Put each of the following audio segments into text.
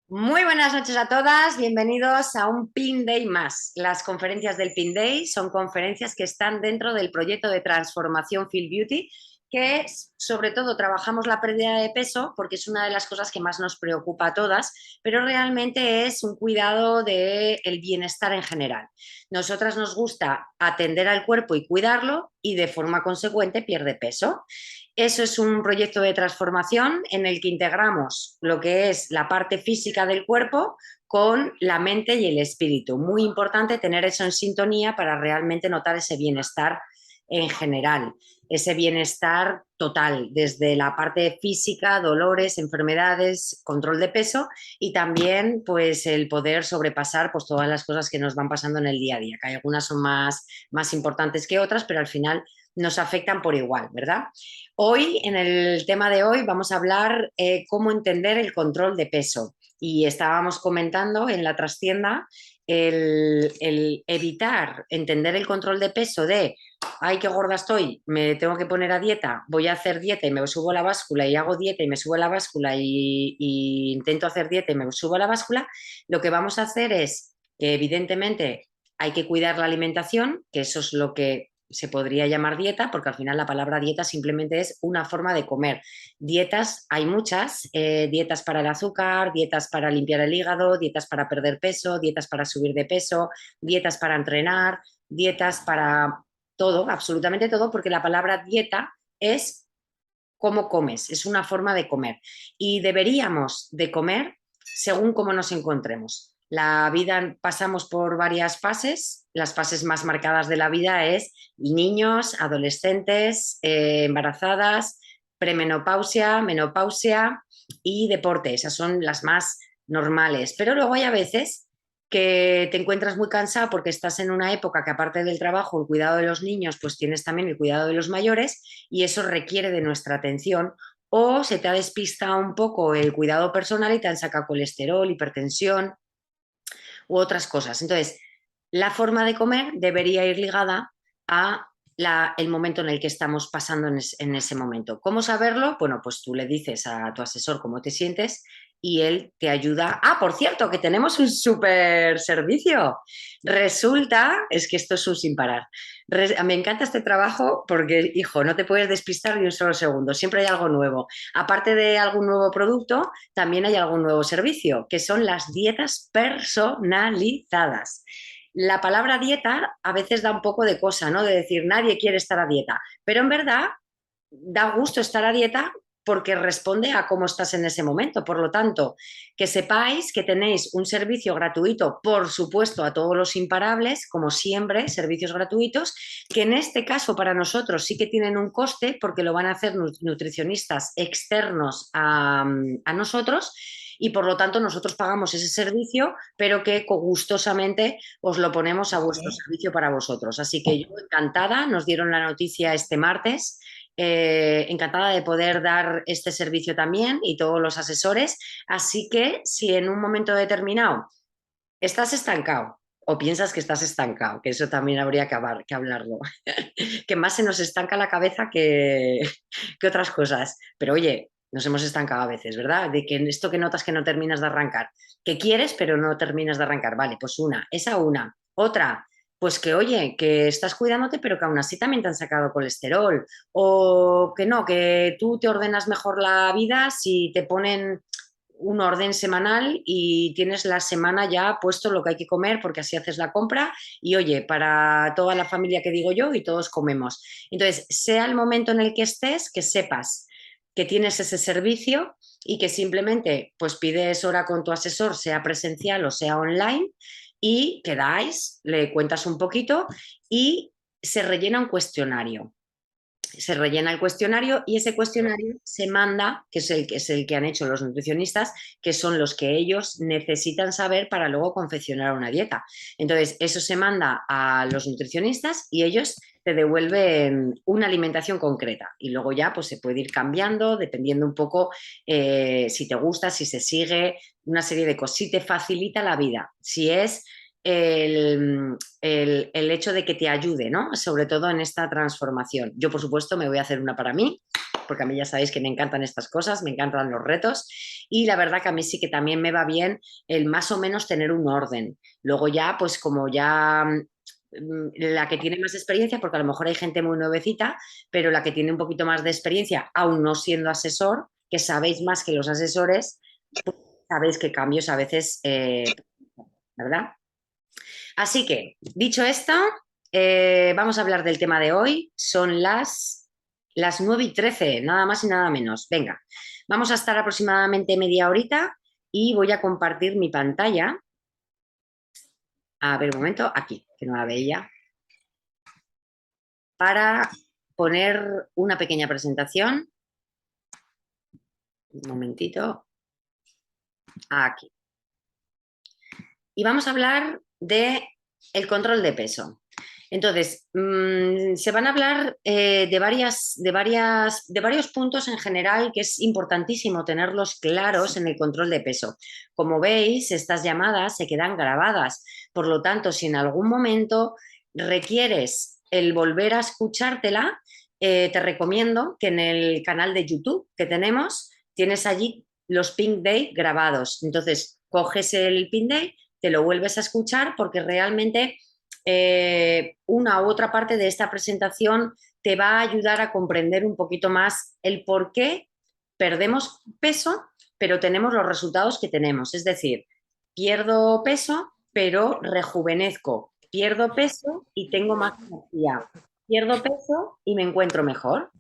Muy buenas noches a todas, bienvenidos a un Pin Day más. Las conferencias del Pin Day son conferencias que están dentro del proyecto de transformación Feel Beauty, que sobre todo trabajamos la pérdida de peso porque es una de las cosas que más nos preocupa a todas, pero realmente es un cuidado del bienestar en general. Nosotras nos gusta atender al cuerpo y cuidarlo y de forma consecuente pierde peso. Eso es un proyecto de transformación en el que integramos lo que es la parte física del cuerpo con la mente y el espíritu. Muy importante tener eso en sintonía para realmente notar ese bienestar en general, ese bienestar total, desde la parte física, dolores, enfermedades, control de peso y también pues el poder sobrepasar pues todas las cosas que nos van pasando en el día a día, que hay algunas son más importantes que otras, pero al final nos afectan por igual, ¿verdad? Hoy, en el tema de hoy, vamos a hablar cómo entender el control de peso. Y estábamos comentando en la trastienda el evitar entender el control de peso de, ay, qué gorda estoy, me tengo que poner a dieta, voy a hacer dieta y me subo a la báscula y hago dieta y me subo a la báscula y intento hacer dieta y me subo a la báscula. Lo que vamos a hacer es que evidentemente hay que cuidar la alimentación, que eso es lo que se podría llamar dieta, porque al final la palabra dieta simplemente es una forma de comer. Dietas hay muchas, dietas para el azúcar, dietas para limpiar el hígado, dietas para perder peso, dietas para subir de peso, dietas para entrenar, dietas para todo, absolutamente todo, porque la palabra dieta es cómo comes, es una forma de comer. Y deberíamos de comer según cómo nos encontremos. La vida pasamos por varias fases. Las fases más marcadas de la vida es niños, adolescentes, embarazadas, premenopausia, menopausia y deporte. Esas son las más normales. Pero luego hay a veces que te encuentras muy cansado porque estás en una época que aparte del trabajo, el cuidado de los niños, pues tienes también el cuidado de los mayores y eso requiere de nuestra atención o se te ha despistado un poco el cuidado personal y te han sacado colesterol, hipertensión u otras cosas. Entonces, la forma de comer debería ir ligada a el momento en el que estamos pasando en ese momento. ¿Cómo saberlo? Bueno, pues tú le dices a tu asesor cómo te sientes y él te ayuda. Ah, por cierto, que tenemos un súper servicio. Resulta, es que esto es un sin parar. Me encanta este trabajo porque, hijo, no te puedes despistar ni un solo segundo. Siempre hay algo nuevo. Aparte de algún nuevo producto, también hay algún nuevo servicio, que son las dietas personalizadas. La palabra dieta a veces da un poco de cosa, ¿no? De decir, nadie quiere estar a dieta, pero en verdad da gusto estar a dieta porque responde a cómo estás en ese momento. Por lo tanto, que sepáis que tenéis un servicio gratuito, por supuesto, a todos los imparables, como siempre, servicios gratuitos, que en este caso para nosotros sí que tienen un coste porque lo van a hacer nutricionistas externos a nosotros y por lo tanto nosotros pagamos ese servicio, pero que gustosamente os lo ponemos a vuestro servicio para vosotros. Así que yo encantada, nos dieron la noticia este martes. Encantada de poder dar este servicio también y todos los asesores. Así que si en un momento determinado estás estancado o piensas que estás estancado, que eso también habría que hablarlo, que más se nos estanca la cabeza que otras cosas. Pero oye, nos hemos estancado a veces, ¿verdad? De que en esto que notas que no terminas de arrancar, que quieres pero no terminas de arrancar. Vale, pues esa una. Otra, pues que oye, que estás cuidándote pero que aún así también te han sacado colesterol. O que no, que tú te ordenas mejor la vida si te ponen un orden semanal y tienes la semana ya puesto lo que hay que comer porque así haces la compra y oye, para toda la familia que digo yo y todos comemos. Entonces, sea el momento en el que estés, que sepas que tienes ese servicio y que simplemente pues pides hora con tu asesor, sea presencial o sea online y quedáis, le cuentas un poquito y se rellena un cuestionario. Se rellena el cuestionario y ese cuestionario se manda, que es el que han hecho los nutricionistas, que son los que ellos necesitan saber para luego confeccionar una dieta. Entonces, eso se manda a los nutricionistas y ellos te devuelven una alimentación concreta y luego ya pues se puede ir cambiando dependiendo un poco si te gusta, si se sigue, una serie de cosas, si te facilita la vida, si es el hecho de que te ayude, ¿no? Sobre todo en esta transformación. Yo, por supuesto, me voy a hacer una para mí porque a mí ya sabéis que me encantan estas cosas, me encantan los retos y la verdad que a mí sí que también me va bien el más o menos tener un orden. Luego ya, pues como ya la que tiene más experiencia, porque a lo mejor hay gente muy nuevecita, pero la que tiene un poquito más de experiencia, aún no siendo asesor, que sabéis más que los asesores, pues sabéis que cambios a veces, ¿verdad? Así que, dicho esto, vamos a hablar del tema de hoy. Son las 9:13, nada más y nada menos. Venga, vamos a estar aproximadamente media horita y voy a compartir mi pantalla. A ver, un momento, aquí, que no la veía. Para poner una pequeña presentación. Un momentito. Aquí. Y vamos a hablar de el control de peso. Entonces, se van a hablar de varios puntos en general que es importantísimo tenerlos claros en el control de peso. Como veis, estas llamadas se quedan grabadas. Por lo tanto, si en algún momento requieres el volver a escuchártela, te recomiendo que en el canal de YouTube que tenemos, tienes allí los Pink Day grabados. Entonces, coges el Pink Day, te lo vuelves a escuchar porque realmente una u otra parte de esta presentación te va a ayudar a comprender un poquito más el por qué perdemos peso, pero tenemos los resultados que tenemos. Es decir, pierdo peso, pero rejuvenezco. Pierdo peso y tengo más energía. Pierdo peso y me encuentro mejor.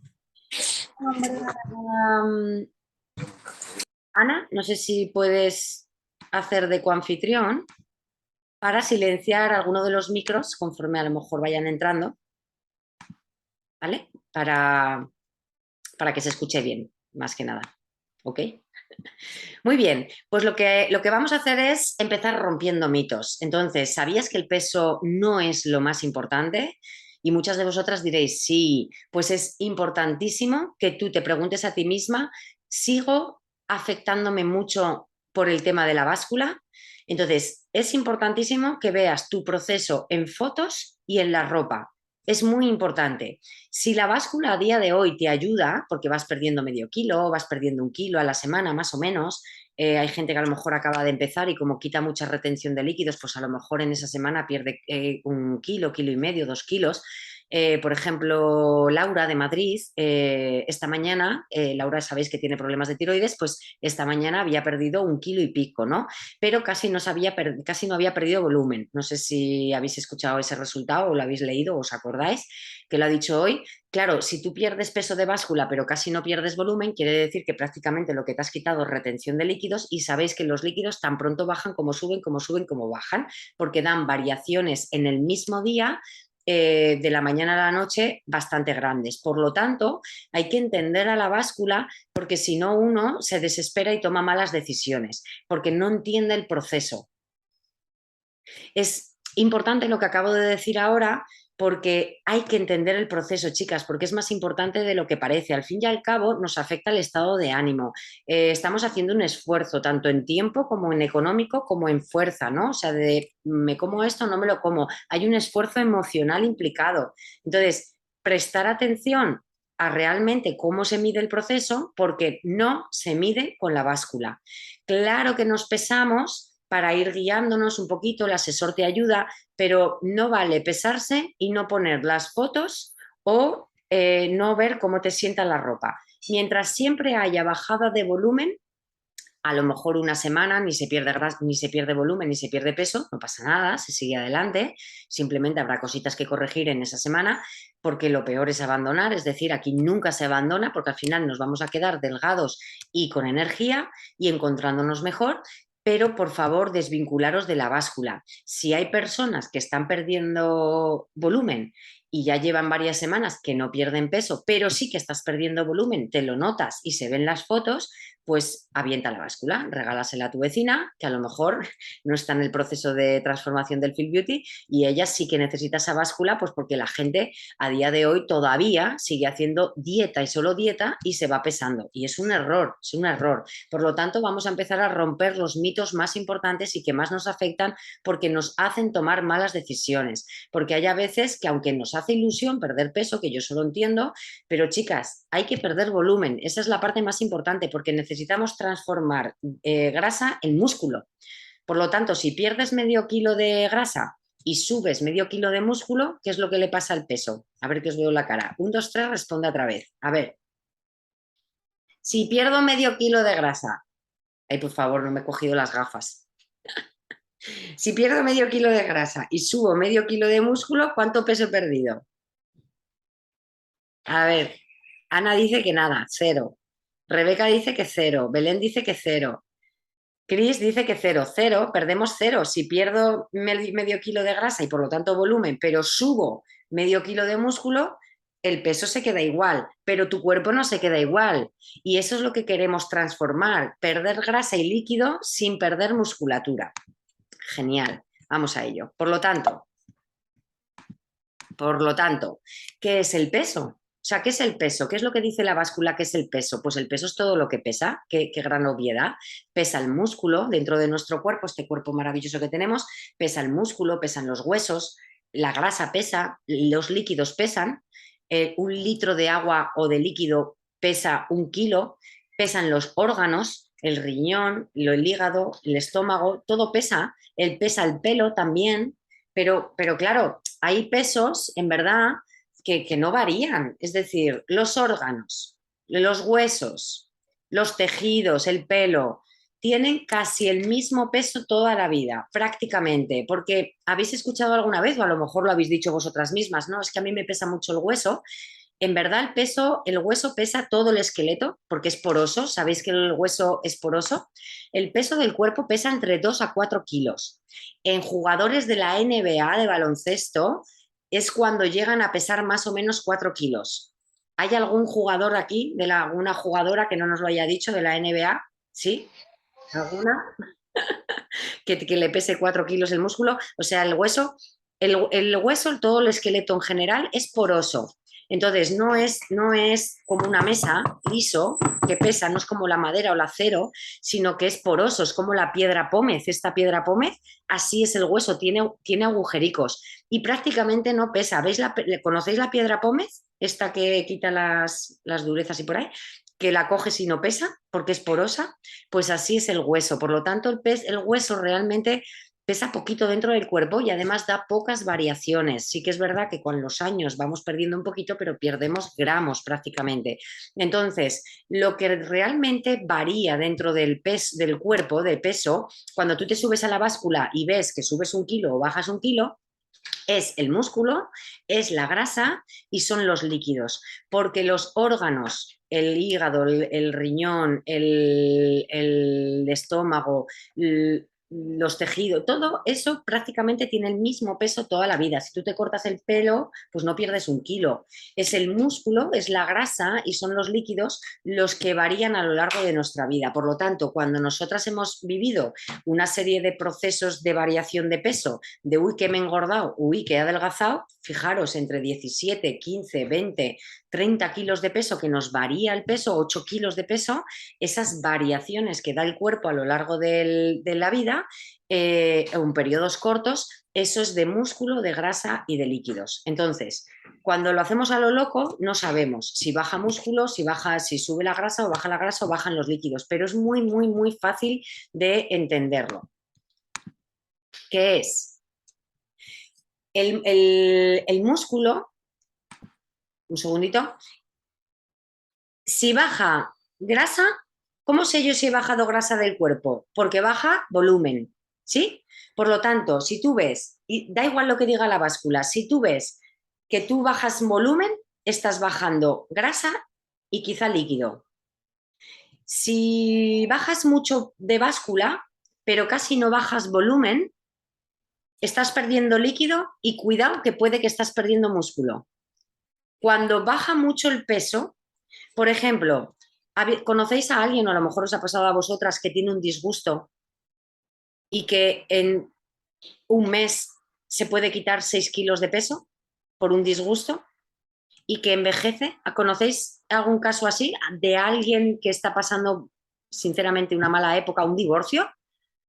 Ana, no sé si puedes hacer de coanfitrión para silenciar alguno de los micros conforme a lo mejor vayan entrando, ¿vale? Para que se escuche bien, más que nada. ¿Ok? Muy bien, pues lo que vamos a hacer es empezar rompiendo mitos. Entonces, ¿sabías que el peso no es lo más importante? Y muchas de vosotras diréis, sí, pues es importantísimo que tú te preguntes a ti misma, ¿sigo afectándome mucho por el tema de la báscula? Entonces, es importantísimo que veas tu proceso en fotos y en la ropa. Es muy importante. Si la báscula a día de hoy te ayuda, porque vas perdiendo medio kilo, vas perdiendo 1 kilo a la semana más o menos, hay gente que a lo mejor acaba de empezar y como quita mucha retención de líquidos, pues a lo mejor en esa semana pierde 1 kilo, 1,5 kilos, 2 kilos. Por ejemplo, Laura de Madrid, esta mañana, Laura sabéis que tiene problemas de tiroides, pues esta mañana había perdido 1 kilo y pico, ¿no? Pero casi casi no había perdido volumen. No sé si habéis escuchado ese resultado o lo habéis leído o os acordáis que lo ha dicho hoy. Claro, si tú pierdes peso de báscula pero casi no pierdes volumen, quiere decir que prácticamente lo que te has quitado es retención de líquidos y sabéis que los líquidos tan pronto bajan como suben, como suben, como bajan, porque dan variaciones en el mismo día de la mañana a la noche bastante grandes. Por lo tanto, hay que entender a la báscula porque si no uno se desespera y toma malas decisiones, porque no entiende el proceso. Es importante lo que acabo de decir ahora porque hay que entender el proceso, chicas, porque es más importante de lo que parece. Al fin y al cabo nos afecta el estado de ánimo. Estamos haciendo un esfuerzo, tanto en tiempo como en económico, como en fuerza, ¿no? O sea, de me como esto, no me lo como. Hay un esfuerzo emocional implicado. Entonces, prestar atención a realmente cómo se mide el proceso, porque no se mide con la báscula. Claro que nos pesamos para ir guiándonos un poquito, el asesor te ayuda, pero no vale pesarse y no poner las fotos o no ver cómo te sienta la ropa. Mientras siempre haya bajada de volumen, a lo mejor una semana ni se pierde ni se pierde volumen, ni se pierde peso, no pasa nada, se sigue adelante, simplemente habrá cositas que corregir en esa semana, porque lo peor es abandonar, es decir, aquí nunca se abandona, porque al final nos vamos a quedar delgados y con energía y encontrándonos mejor, pero por favor desvincularos de la báscula. Si hay personas que están perdiendo volumen y ya llevan varias semanas que no pierden peso, pero sí que estás perdiendo volumen, te lo notas y se ven las fotos, pues avienta la báscula, regálasela a tu vecina, que a lo mejor no está en el proceso de transformación del Feel Beauty y ella sí que necesita esa báscula, pues porque la gente a día de hoy todavía sigue haciendo dieta y solo dieta y se va pesando. Y es un error, es un error. Por lo tanto, vamos a empezar a romper los mitos más importantes y que más nos afectan porque nos hacen tomar malas decisiones. Porque hay a veces que aunque nos hace ilusión perder peso, que yo solo entiendo, pero chicas, hay que perder volumen. Esa es la parte más importante porque necesitamos transformar grasa en músculo. Por lo tanto, si pierdes medio kilo de grasa y subes medio kilo de músculo, ¿qué es lo que le pasa al peso? A ver que os veo la cara. 1, 2, 3, responde otra vez. A ver, si pierdo medio kilo de grasa, ay, por favor, no me he cogido las gafas. Si pierdo medio kilo de grasa y subo medio kilo de músculo, ¿cuánto peso he perdido? A ver, Ana dice que nada, 0. Rebeca dice que 0. Belén dice que 0. Chris dice que 0, 0, perdemos 0. Si pierdo medio kilo de grasa y por lo tanto volumen, pero subo medio kilo de músculo, el peso se queda igual, pero tu cuerpo no se queda igual. Y eso es lo que queremos transformar, perder grasa y líquido sin perder musculatura. Genial, vamos a ello. Por lo tanto, ¿qué es el peso? O sea, ¿qué es el peso? ¿Qué es lo que dice la báscula que es el peso? Pues el peso es todo lo que pesa. Qué gran obviedad. Pesa el músculo dentro de nuestro cuerpo, este cuerpo maravilloso que tenemos, pesa el músculo, pesan los huesos, la grasa pesa, los líquidos pesan, 1 litro de agua o de líquido pesa 1 kilo, pesan los órganos, el riñón, el hígado, el estómago, todo pesa el pelo también, pero claro, hay pesos, en verdad, que no varían. Es decir, los órganos, los huesos, los tejidos, el pelo, tienen casi el mismo peso toda la vida, prácticamente, porque habéis escuchado alguna vez, o a lo mejor lo habéis dicho vosotras mismas, ¿no? Es que a mí me pesa mucho el hueso. En verdad, el hueso pesa todo el esqueleto porque es poroso. ¿Sabéis que el hueso es poroso? El peso del cuerpo pesa entre 2 a 4 kilos. En jugadores de la NBA de baloncesto es cuando llegan a pesar más o menos 4 kilos. ¿Hay algún jugador aquí, alguna jugadora que no nos lo haya dicho de la NBA? ¿Sí? ¿Alguna? Que le pese 4 kilos el músculo. O sea, el hueso, todo el esqueleto en general es poroso. Entonces, no es como una mesa liso que pesa, no es como la madera o el acero, sino que es poroso, es como la piedra pómez. Esta piedra pómez, así es el hueso, tiene agujericos y prácticamente no pesa. ¿Conocéis la piedra pómez? Esta que quita las durezas y por ahí, que la coges y no pesa porque es porosa, pues así es el hueso. Por lo tanto, el hueso realmente pesa poquito dentro del cuerpo y además da pocas variaciones. Sí que es verdad que con los años vamos perdiendo un poquito, pero perdemos gramos prácticamente. Entonces, lo que realmente varía dentro del cuerpo, de peso, cuando tú te subes a la báscula y ves que subes 1 kilo o bajas 1 kilo, es el músculo, es la grasa y son los líquidos, porque los órganos, el hígado, el riñón, el estómago, los tejidos, todo eso prácticamente tiene el mismo peso toda la vida. Si tú te cortas el pelo, pues no pierdes 1 kilo. Es el músculo, es la grasa y son los líquidos los que varían a lo largo de nuestra vida. Por lo tanto, cuando nosotras hemos vivido una serie de procesos de variación de peso, de uy, que me he engordado, uy, que he adelgazado, fijaros, entre 17, 15, 20, 30 kilos de peso, que nos varía el peso, 8 kilos de peso, esas variaciones que da el cuerpo a lo largo de la vida, en periodos cortos, eso es de músculo, de grasa y de líquidos. Entonces, cuando lo hacemos a lo loco, no sabemos si baja músculo, si sube la grasa o baja la grasa o bajan los líquidos, pero es muy, muy, muy fácil de entenderlo. ¿Qué es? El músculo, un segundito, si baja grasa, ¿cómo sé yo si he bajado grasa del cuerpo? Porque baja volumen, ¿sí? Por lo tanto, si tú ves, y da igual lo que diga la báscula, si tú ves que tú bajas volumen, estás bajando grasa y quizá líquido. Si bajas mucho de báscula, pero casi no bajas volumen, estás perdiendo líquido y cuidado que puede que estás perdiendo músculo. Cuando baja mucho el peso, por ejemplo, ¿Conocéis a alguien, o a lo mejor os ha pasado a vosotras, que tiene un disgusto y que en un mes se puede quitar 6 kilos de peso por un disgusto y que envejece? ¿Conocéis algún caso así de alguien que está pasando sinceramente una mala época, un divorcio?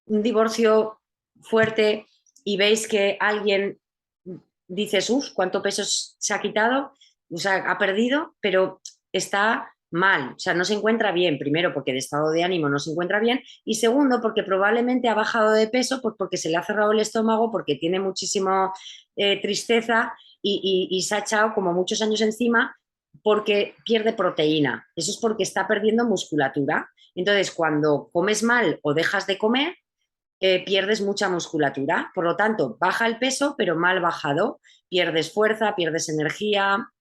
Un divorcio fuerte y veis que alguien dices, uff, cuánto peso se ha quitado, o sea, ha perdido, pero está mal, o sea, no se encuentra bien, primero porque de estado de ánimo no se encuentra bien y segundo porque probablemente ha bajado de peso pues porque se le ha cerrado el estómago, porque tiene muchísimo tristeza y se ha echado como muchos años encima porque pierde proteína. Eso es porque está perdiendo musculatura. Entonces, cuando comes mal o dejas de comer, pierdes mucha musculatura. Por lo tanto, baja el peso, pero mal bajado. Pierdes fuerza, pierdes energía.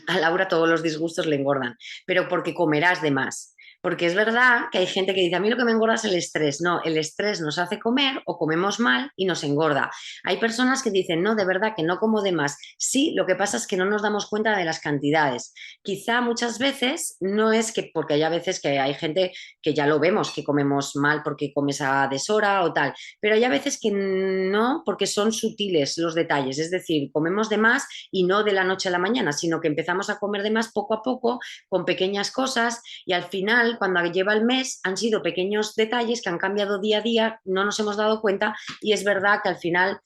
A Laura todos los disgustos le engordan, pero porque comerás de más. Porque es verdad que hay gente que dice, a mí lo que me engorda es el estrés. No, el estrés nos hace comer o comemos mal y nos engorda. Hay personas que dicen, no, de verdad que no como de más. Sí, lo que pasa es que no nos damos cuenta de las cantidades. Quizá muchas veces no es que, porque hay veces que hay gente que ya lo vemos, que comemos mal porque comes a deshora o tal, pero hay veces que no, porque son sutiles los detalles. Es decir, comemos de más y no de la noche a la mañana, sino que empezamos a comer de más poco a poco, con pequeñas cosas y al final, cuando lleva el mes, han sido pequeños detalles que han cambiado día a día, no nos hemos dado cuenta y es verdad que al final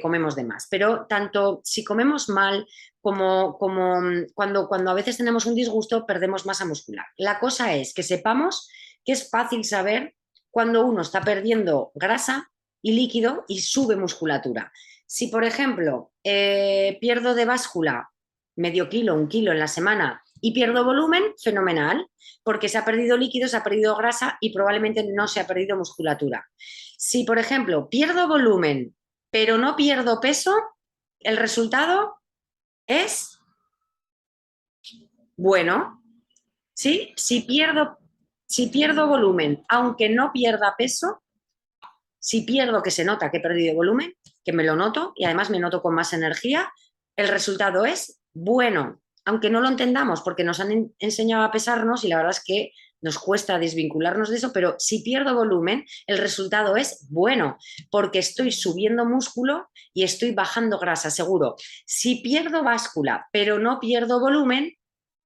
comemos de más. Pero tanto si comemos mal como cuando a veces tenemos un disgusto, perdemos masa muscular. La cosa es que sepamos que es fácil saber cuando uno está perdiendo grasa y líquido y sube musculatura. Si, por ejemplo, pierdo de báscula medio kilo, un kilo en la semana y pierdo volumen, fenomenal, porque se ha perdido líquido, se ha perdido grasa y probablemente no se ha perdido musculatura. Si, por ejemplo, pierdo volumen, pero no pierdo peso, el resultado es bueno. ¿Sí? Si pierdo volumen, aunque no pierda peso, si pierdo, que se nota que he perdido volumen, que me lo noto y además me noto con más energía, el resultado es bueno, aunque no lo entendamos porque nos han enseñado a pesarnos y la verdad es que nos cuesta desvincularnos de eso, pero si pierdo volumen, el resultado es bueno, porque estoy subiendo músculo y estoy bajando grasa, seguro. Si pierdo báscula, pero no pierdo volumen,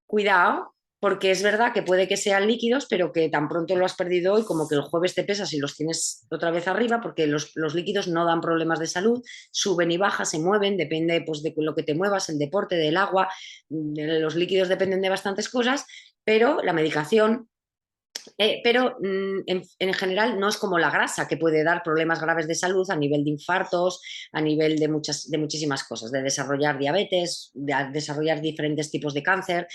cuidado, porque es verdad que puede que sean líquidos, pero que tan pronto lo has perdido hoy como que el jueves te pesas y los tienes otra vez arriba, porque los líquidos no dan problemas de salud, suben y bajan, se mueven, depende pues, de lo que te muevas, el deporte, del agua, los líquidos dependen de bastantes cosas, pero la medicación pero en general no es como la grasa, que puede dar problemas graves de salud a nivel de infartos, a nivel de muchísimas cosas, de desarrollar diabetes, de desarrollar diferentes tipos de cáncer,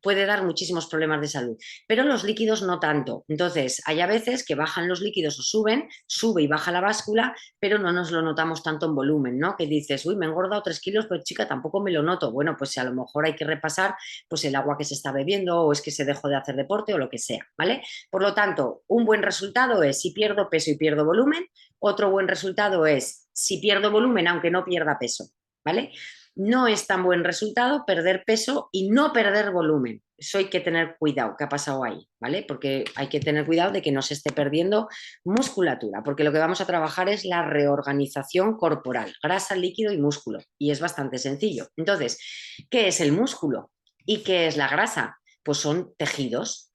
puede dar muchísimos problemas de salud. Pero los líquidos no tanto. Entonces, hay a veces que bajan los líquidos o suben, sube y baja la báscula, pero no nos lo notamos tanto en volumen, ¿no? Que dices, uy, me he engordado 3 kilos, pues chica, tampoco me lo noto. Bueno, pues a lo mejor hay que repasar pues el agua que se está bebiendo o es que se dejó de hacer deporte o lo que sea, ¿vale? Por lo tanto, un buen resultado es si pierdo peso y pierdo volumen, otro buen resultado es si pierdo volumen aunque no pierda peso, ¿vale? No es tan buen resultado perder peso y no perder volumen. Eso hay que tener cuidado, ¿qué ha pasado ahí? ¿Vale? Porque hay que tener cuidado de que no se esté perdiendo musculatura, porque lo que vamos a trabajar es la reorganización corporal, grasa, líquido y músculo, y es bastante sencillo. Entonces, ¿qué es el músculo? ¿Y qué es la grasa? Pues son tejidos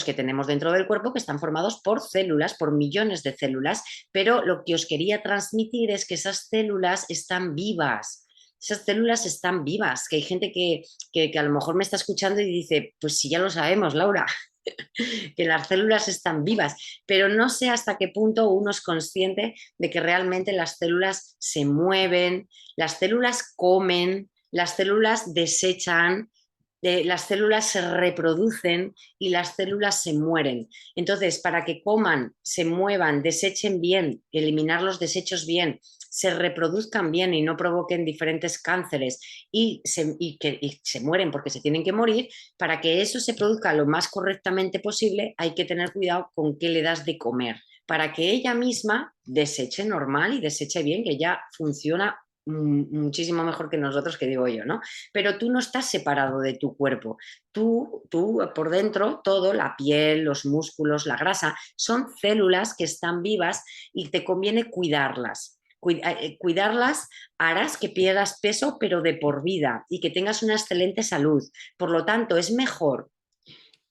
que tenemos dentro del cuerpo que están formados por células, por millones de células, pero lo que os quería transmitir es que esas células están vivas. Esas células están vivas, que hay gente que a lo mejor me está escuchando y dice, pues sí, ya lo sabemos, Laura, que las células están vivas, pero no sé hasta qué punto uno es consciente de que realmente las células se mueven, las células comen, las células desechan, las células se reproducen y las células se mueren. Entonces, para que coman, se muevan, desechen bien, eliminar los desechos bien, se reproduzcan bien y no provoquen diferentes cánceres y se mueren porque se tienen que morir, para que eso se produzca lo más correctamente posible, hay que tener cuidado con qué le das de comer, para que ella misma deseche normal y deseche bien, que ya funciona muchísimo mejor que nosotros, que digo yo, ¿no? Pero tú no estás separado de tu cuerpo. Tú por dentro, todo, la piel, los músculos, la grasa, son células que están vivas y te conviene cuidarlas. Cuidarlas harás que pierdas peso, pero de por vida, y que tengas una excelente salud. Por lo tanto, es mejor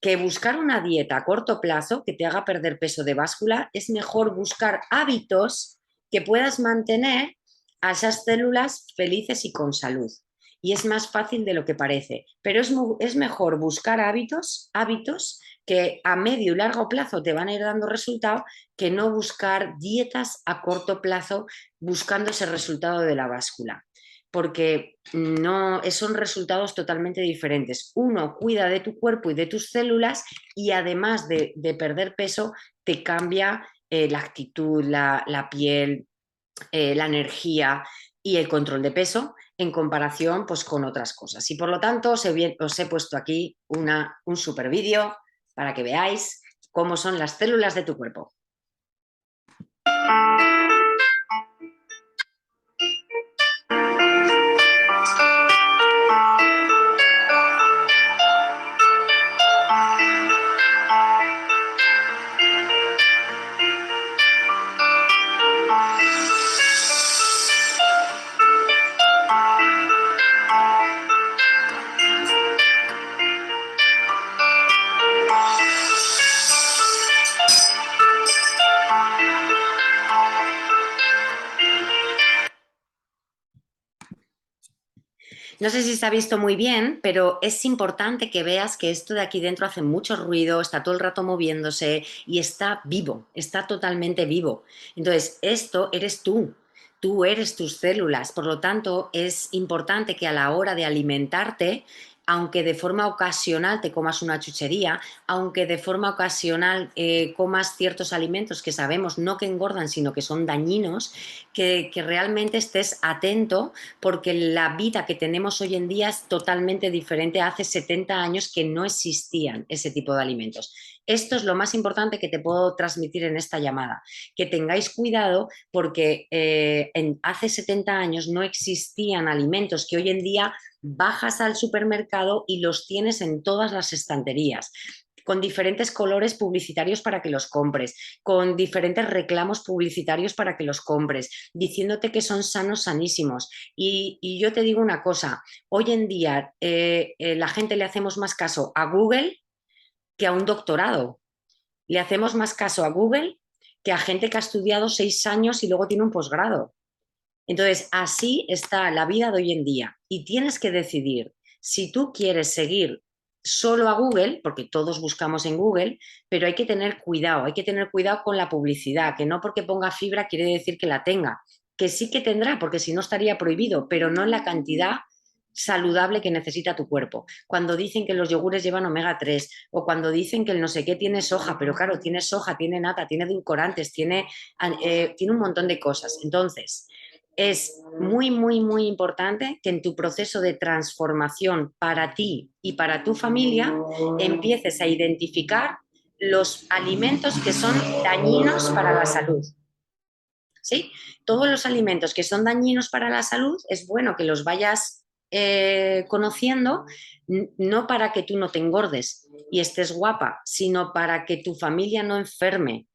que buscar una dieta a corto plazo que te haga perder peso de báscula. Es mejor buscar hábitos que puedas mantener a esas células felices y con salud. Y es más fácil de lo que parece. Pero es mejor buscar hábitos que a medio y largo plazo te van a ir dando resultado, que no buscar dietas a corto plazo buscando ese resultado de la báscula, porque no, son resultados totalmente diferentes. Uno cuida de tu cuerpo y de tus células, y además de perder peso, te cambia la actitud, la piel, la energía y el control de peso en comparación, pues, con otras cosas. Y por lo tanto os he puesto aquí un super vídeo para que veáis cómo son las células de tu cuerpo. No sé si se ha visto muy bien, pero es importante que veas que esto de aquí dentro hace mucho ruido, está todo el rato moviéndose y está vivo, está totalmente vivo. Entonces, esto eres tú eres tus células. Por lo tanto, es importante que a la hora de alimentarte, aunque de forma ocasional te comas una chuchería, aunque de forma ocasional comas ciertos alimentos que sabemos no que engordan, sino que son dañinos, que realmente estés atento, porque la vida que tenemos hoy en día es totalmente diferente a hace 70 años, que no existían ese tipo de alimentos. Esto es lo más importante que te puedo transmitir en esta llamada, que tengáis cuidado, porque hace 70 años no existían alimentos que hoy en día bajas al supermercado y los tienes en todas las estanterías, con diferentes colores publicitarios para que los compres, con diferentes reclamos publicitarios para que los compres, diciéndote que son sanos, sanísimos. Y yo te digo una cosa, hoy en día la gente le hacemos más caso a Google que a un doctorado. Le hacemos más caso a Google que a gente que ha estudiado 6 años y luego tiene un posgrado. Entonces, así está la vida de hoy en día, y tienes que decidir si tú quieres seguir solo a Google, porque todos buscamos en Google, pero hay que tener cuidado con la publicidad, que no porque ponga fibra quiere decir que la tenga, que sí que tendrá, porque si no estaría prohibido, pero no en la cantidad saludable que necesita tu cuerpo. Cuando dicen que los yogures llevan omega 3, o cuando dicen que el no sé qué tiene soja, pero claro, tiene soja, tiene nata, tiene edulcorantes, tiene un montón de cosas. Entonces, es muy, muy, muy importante que en tu proceso de transformación para ti y para tu familia empieces a identificar los alimentos que son dañinos para la salud. ¿Sí? Todos los alimentos que son dañinos para la salud es bueno que los vayas conociendo, no para que tú no te engordes y estés guapa, sino para que tu familia no enferme,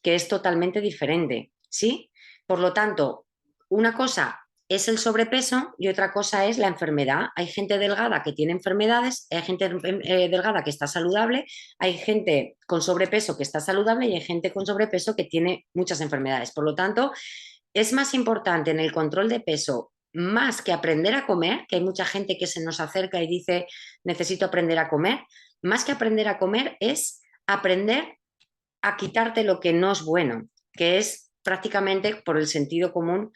que es totalmente diferente, ¿sí? Por lo tanto, una cosa es el sobrepeso y otra cosa es la enfermedad. Hay gente delgada que tiene enfermedades, hay gente delgada que está saludable, hay gente con sobrepeso que está saludable y hay gente con sobrepeso que tiene muchas enfermedades. Por lo tanto, es más importante en el control de peso, más que aprender a comer, que hay mucha gente que se nos acerca y dice necesito aprender a comer, más que aprender a comer es aprender a quitarte lo que no es bueno, que es prácticamente por el sentido común,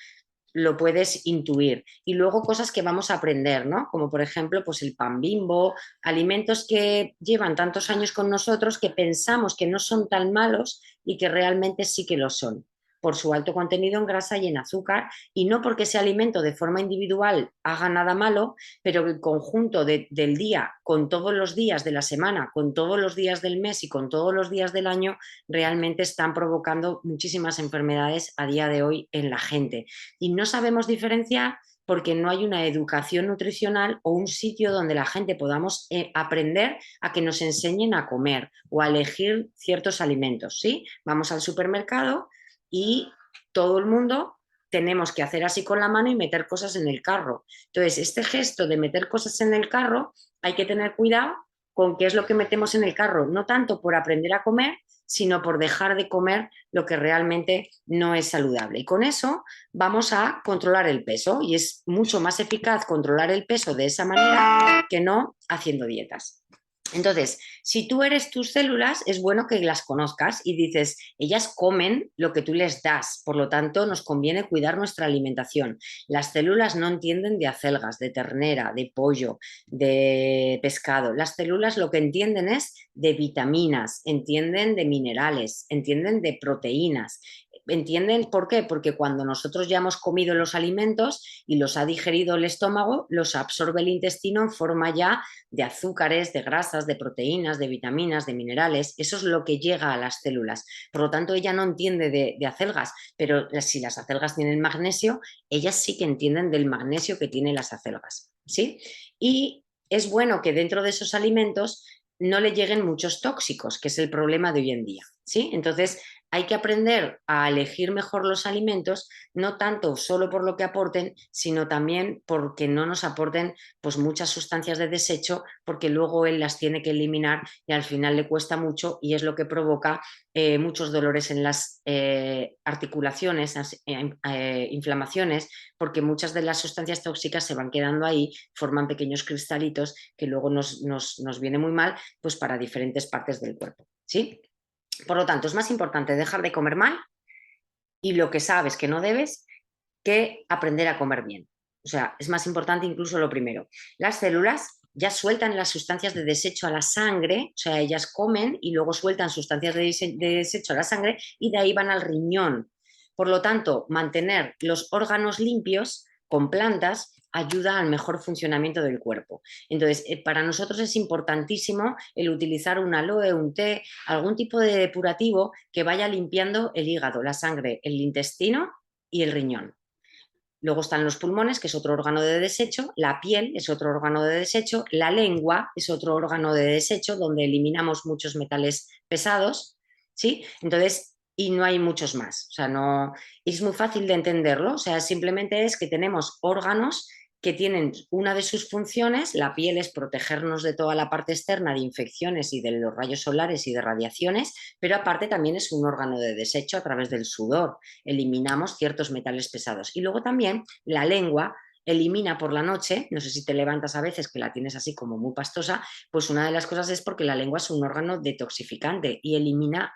lo puedes intuir. Y luego cosas que vamos a aprender, ¿no? Como por ejemplo, pues el pan Bimbo, alimentos que llevan tantos años con nosotros que pensamos que no son tan malos y que realmente sí que lo son. por su alto contenido en grasa y en azúcar, y no porque ese alimento de forma individual haga nada malo, pero el conjunto del día, con todos los días de la semana, con todos los días del mes y con todos los días del año, realmente están provocando muchísimas enfermedades a día de hoy en la gente. Y no sabemos diferenciar porque no hay una educación nutricional o un sitio donde la gente podamos aprender a que nos enseñen a comer o a elegir ciertos alimentos, ¿sí? Vamos al supermercado y todo el mundo tenemos que hacer así con la mano y meter cosas en el carro. Entonces, este gesto de meter cosas en el carro, hay que tener cuidado con qué es lo que metemos en el carro, no tanto por aprender a comer, sino por dejar de comer lo que realmente no es saludable. Y con eso vamos a controlar el peso y es mucho más eficaz controlar el peso de esa manera que no haciendo dietas. Entonces, si tú eres tus células, es bueno que las conozcas y dices, ellas comen lo que tú les das, por lo tanto nos conviene cuidar nuestra alimentación. Las células no entienden de acelgas, de ternera, de pollo, de pescado. Las células lo que entienden es de vitaminas, entienden de minerales, entienden de proteínas. ¿Entienden por qué? Porque cuando nosotros ya hemos comido los alimentos y los ha digerido el estómago, los absorbe el intestino en forma ya de azúcares, de grasas, de proteínas, de vitaminas, de minerales. Eso es lo que llega a las células. Por lo tanto, ella no entiende de acelgas, pero si las acelgas tienen magnesio, ellas sí que entienden del magnesio que tienen las acelgas, ¿sí? Y es bueno que dentro de esos alimentos no le lleguen muchos tóxicos, que es el problema de hoy en día, ¿sí? Entonces, hay que aprender a elegir mejor los alimentos, no tanto solo por lo que aporten, sino también porque no nos aporten pues muchas sustancias de desecho, porque luego él las tiene que eliminar y al final le cuesta mucho y es lo que provoca muchos dolores en las articulaciones, inflamaciones, porque muchas de las sustancias tóxicas se van quedando ahí, forman pequeños cristalitos que luego nos viene muy mal pues para diferentes partes del cuerpo, ¿sí? Por lo tanto, es más importante dejar de comer mal y lo que sabes que no debes que aprender a comer bien. O sea, es más importante incluso lo primero. Las células ya sueltan las sustancias de desecho a la sangre, o sea, ellas comen y luego sueltan sustancias de desecho a la sangre y de ahí van al riñón. Por lo tanto, mantener los órganos limpios con plantas ayuda al mejor funcionamiento del cuerpo. Entonces, para nosotros es importantísimo el utilizar un aloe, un té, algún tipo de depurativo que vaya limpiando el hígado, la sangre, el intestino y el riñón. Luego están los pulmones, que es otro órgano de desecho, la piel es otro órgano de desecho, la lengua es otro órgano de desecho donde eliminamos muchos metales pesados, ¿sí? Entonces, y no hay muchos más, o sea, no, es muy fácil de entenderlo, o sea, simplemente es que tenemos órganos que tienen una de sus funciones, la piel es protegernos de toda la parte externa de infecciones y de los rayos solares y de radiaciones, pero aparte también es un órgano de desecho a través del sudor, eliminamos ciertos metales pesados. Y luego también la lengua elimina por la noche, no sé si te levantas a veces que la tienes así como muy pastosa, pues una de las cosas es porque la lengua es un órgano detoxificante y elimina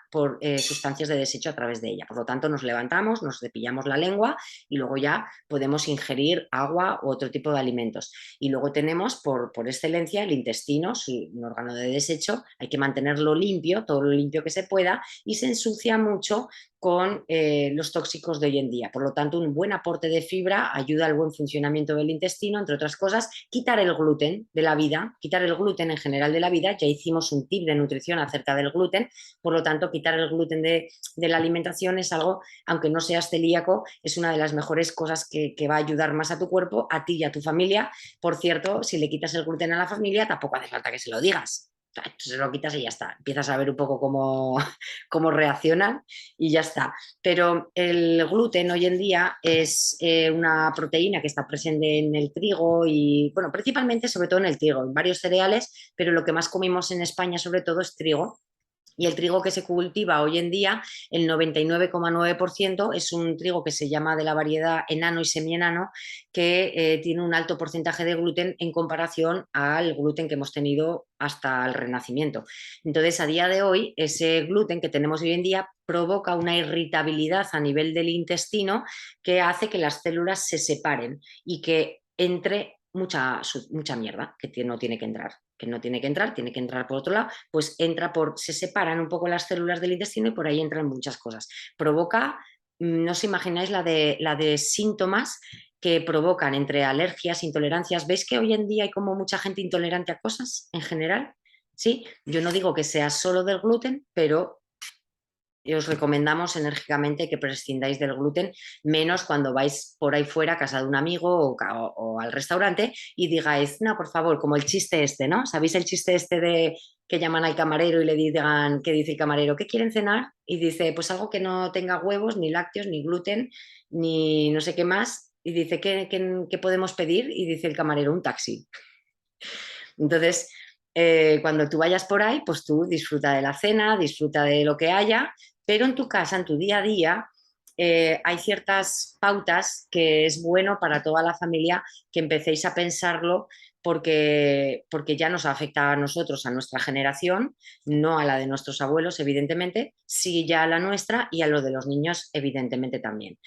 sustancias de desecho a través de ella. Por lo tanto, nos levantamos, nos cepillamos la lengua y luego ya podemos ingerir agua u otro tipo de alimentos. Y luego tenemos por excelencia el intestino, un órgano de desecho, hay que mantenerlo limpio, todo lo limpio que se pueda, y se ensucia mucho con los tóxicos de hoy en día. Por lo tanto, un buen aporte de fibra ayuda al buen funcionamiento del intestino, entre otras cosas, quitar el gluten de la vida, quitar el gluten en general de la vida, ya hicimos un tip de nutrición acerca del gluten, por lo tanto, quitar el gluten de la alimentación es algo, aunque no seas celíaco, es una de las mejores cosas que va a ayudar más a tu cuerpo, a ti y a tu familia. Por cierto, si le quitas el gluten a la familia, tampoco hace falta que se lo digas. Se lo quitas y ya está. Empiezas a ver un poco cómo reaccionan y ya está. Pero el gluten hoy en día es una proteína que está presente en el trigo y, bueno, principalmente sobre todo en el trigo, en varios cereales, pero lo que más comemos en España sobre todo es trigo. Y el trigo que se cultiva hoy en día, el 99,9% es un trigo que se llama de la variedad enano y semienano, que tiene un alto porcentaje de gluten en comparación al gluten que hemos tenido hasta el Renacimiento. Entonces, a día de hoy, ese gluten que tenemos hoy en día provoca una irritabilidad a nivel del intestino que hace que las células se separen y que entre mucha mierda que no tiene que entrar, tiene que entrar por otro lado, pues se separan un poco las células del intestino y por ahí entran muchas cosas. Provoca no os imagináis la de síntomas que provocan entre alergias, intolerancias. ¿Veis que hoy en día hay como mucha gente intolerante a cosas en general? Sí, yo no digo que sea solo del gluten, pero os recomendamos enérgicamente que prescindáis del gluten, menos cuando vais por ahí fuera a casa de un amigo o al restaurante y digáis, no, por favor, como el chiste este, ¿no? ¿Sabéis el chiste este de que llaman al camarero y le digan, ¿qué dice el camarero? ¿Qué quieren cenar? Y dice, pues algo que no tenga huevos, ni lácteos, ni gluten, ni no sé qué más. Y dice, ¿qué podemos pedir? Y dice el camarero, un taxi. Entonces, cuando tú vayas por ahí, pues tú disfruta de la cena, disfruta de lo que haya, pero en tu casa, en tu día a día, hay ciertas pautas que es bueno para toda la familia que empecéis a pensarlo porque ya nos afecta a nosotros, a nuestra generación, no a la de nuestros abuelos, evidentemente, sí ya a la nuestra y a lo de los niños, evidentemente también.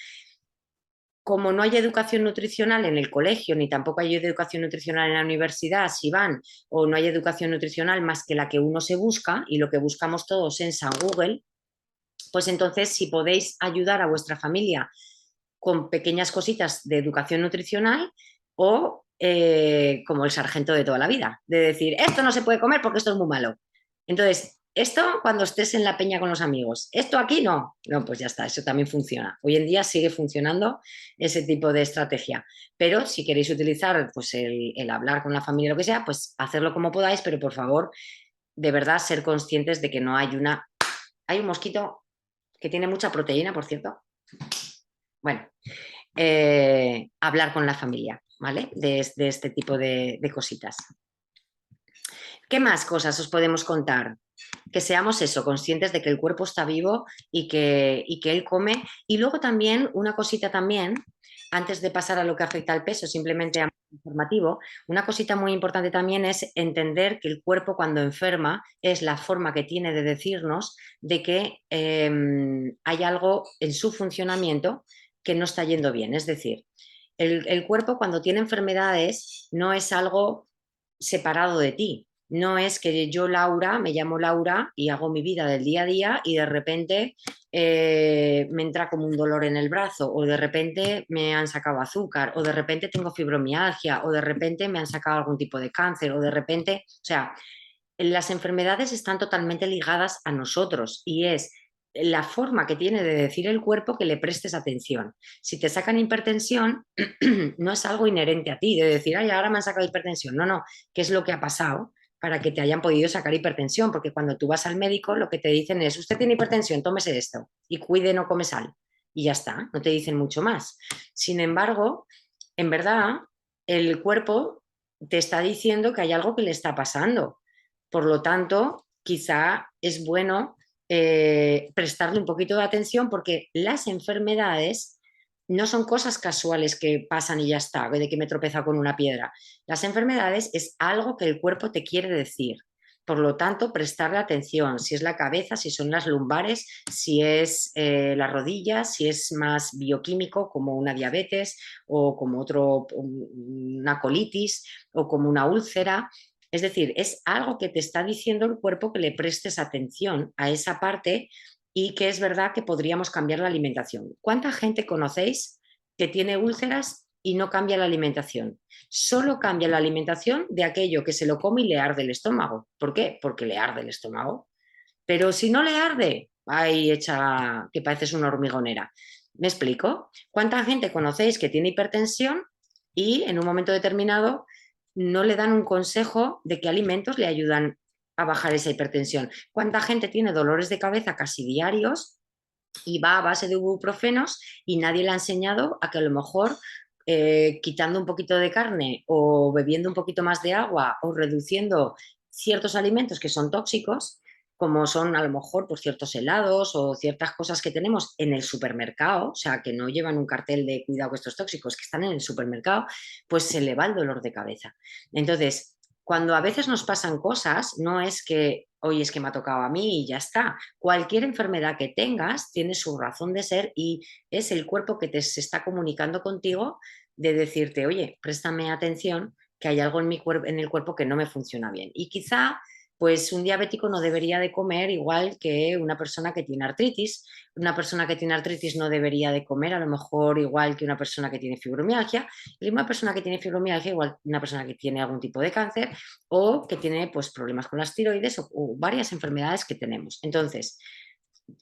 Como no hay educación nutricional en el colegio, ni tampoco hay educación nutricional en la universidad, si van, o no hay educación nutricional más que la que uno se busca, y lo que buscamos todos en San Google, pues entonces si podéis ayudar a vuestra familia con pequeñas cositas de educación nutricional o como el sargento de toda la vida, de decir, esto no se puede comer porque esto es muy malo. Entonces, esto cuando estés en la peña con los amigos, esto aquí no, no, pues ya está, eso también funciona. Hoy en día sigue funcionando ese tipo de estrategia, pero si queréis utilizar pues el hablar con la familia, lo que sea, pues hacerlo como podáis, pero por favor, de verdad, ser conscientes de que no hay una... Hay un mosquito que tiene mucha proteína, por cierto. Bueno, hablar con la familia, ¿vale? De este tipo de cositas. ¿Qué más cosas os podemos contar? Que seamos eso, conscientes de que el cuerpo está vivo y que él come. Y luego también, una cosita también, antes de pasar a lo que afecta al peso, simplemente a informativo, una cosita muy importante también es entender que el cuerpo cuando enferma es la forma que tiene de decirnos de que hay algo en su funcionamiento que no está yendo bien. Es decir, el cuerpo cuando tiene enfermedades no es algo separado de ti. No es que yo, Laura, me llamo Laura y hago mi vida del día a día y de repente me entra como un dolor en el brazo o de repente me han sacado azúcar o de repente tengo fibromialgia o de repente me han sacado algún tipo de cáncer o de repente, o sea, las enfermedades están totalmente ligadas a nosotros y es la forma que tiene de decir el cuerpo que le prestes atención. Si te sacan hipertensión, no es algo inherente a ti, de decir, ay, ahora me han sacado hipertensión. No, no, ¿qué es lo que ha pasado para que te hayan podido sacar hipertensión? Porque cuando tú vas al médico, lo que te dicen es, usted tiene hipertensión, tómese esto y cuide, no come sal. Y ya está, no te dicen mucho más. Sin embargo, en verdad, el cuerpo te está diciendo que hay algo que le está pasando. Por lo tanto, quizá es bueno prestarle un poquito de atención porque las enfermedades no son cosas casuales que pasan y ya está, de que me tropeza con una piedra. Las enfermedades es algo que el cuerpo te quiere decir. Por lo tanto, prestarle atención, si es la cabeza, si son las lumbares, si es las rodillas, si es más bioquímico como una diabetes o como una colitis o como una úlcera. Es decir, es algo que te está diciendo el cuerpo que le prestes atención a esa parte y que es verdad que podríamos cambiar la alimentación. ¿Cuánta gente conocéis que tiene úlceras y no cambia la alimentación? Solo cambia la alimentación de aquello que se lo come y le arde el estómago. ¿Por qué? Porque le arde el estómago. Pero si no le arde, ahí hecha que pareces una hormigonera. ¿Me explico? ¿Cuánta gente conocéis que tiene hipertensión y en un momento determinado no le dan un consejo de qué alimentos le ayudan a bajar esa hipertensión? ¿Cuánta gente tiene dolores de cabeza casi diarios y va a base de ibuprofenos y nadie le ha enseñado a que a lo mejor quitando un poquito de carne o bebiendo un poquito más de agua o reduciendo ciertos alimentos que son tóxicos, como son a lo mejor pues, ciertos helados o ciertas cosas que tenemos en el supermercado, o sea, que no llevan un cartel de cuidado con estos tóxicos, que están en el supermercado, pues se le va el dolor de cabeza. Entonces, cuando a veces nos pasan cosas, no es que hoy es que me ha tocado a mí y ya está. Cualquier enfermedad que tengas tiene su razón de ser y es el cuerpo que se está comunicando contigo de decirte, oye, préstame atención, que hay algo en el cuerpo que no me funciona bien. Y quizá pues un diabético no debería de comer igual que una persona que tiene artritis. Una persona que tiene artritis no debería de comer a lo mejor igual que una persona que tiene fibromialgia. Y una persona que tiene fibromialgia igual que una persona que tiene algún tipo de cáncer o que tiene pues, problemas con las tiroides o varias enfermedades que tenemos. Entonces,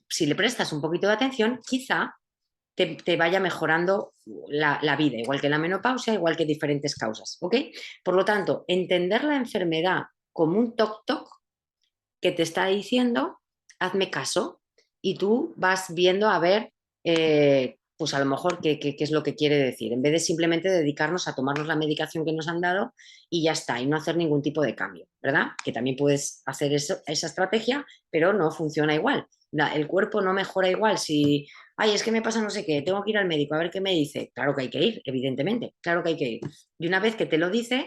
si le prestas un poquito de atención, quizá te vaya mejorando la vida, igual que la menopausia, igual que diferentes causas, ¿ok? Por lo tanto, entender la enfermedad como un toc-toc que te está diciendo, hazme caso, y tú vas viendo a ver, pues a lo mejor qué es lo que quiere decir, en vez de simplemente dedicarnos a tomarnos la medicación que nos han dado y ya está, y no hacer ningún tipo de cambio, ¿verdad? Que también puedes hacer esa estrategia, pero no funciona igual. El cuerpo no mejora igual si, ay, es que me pasa no sé qué, tengo que ir al médico a ver qué me dice. Claro que hay que ir, evidentemente, claro que hay que ir. Y una vez que te lo dice,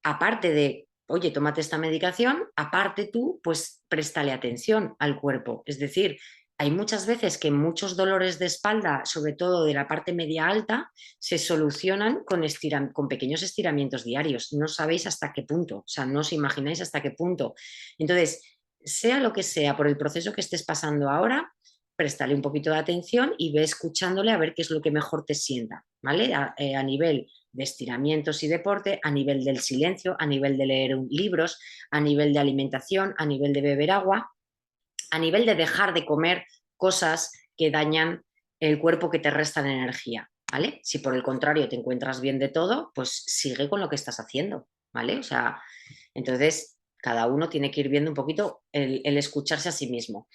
aparte de, oye, tómate esta medicación, aparte tú, pues préstale atención al cuerpo. Es decir, hay muchas veces que muchos dolores de espalda, sobre todo de la parte media alta, se solucionan con pequeños estiramientos diarios. No sabéis hasta qué punto, o sea, no os imagináis hasta qué punto. Entonces, sea lo que sea por el proceso que estés pasando ahora, préstale un poquito de atención y ve escuchándole a ver qué es lo que mejor te sienta, ¿vale? A nivel de estiramientos y deporte, a nivel del silencio, a nivel de leer libros, a nivel de alimentación, a nivel de beber agua, a nivel de dejar de comer cosas que dañan el cuerpo, que te restan energía, ¿vale? Si por el contrario te encuentras bien de todo, pues sigue con lo que estás haciendo, ¿vale? O sea, entonces cada uno tiene que ir viendo un poquito el escucharse a sí mismo.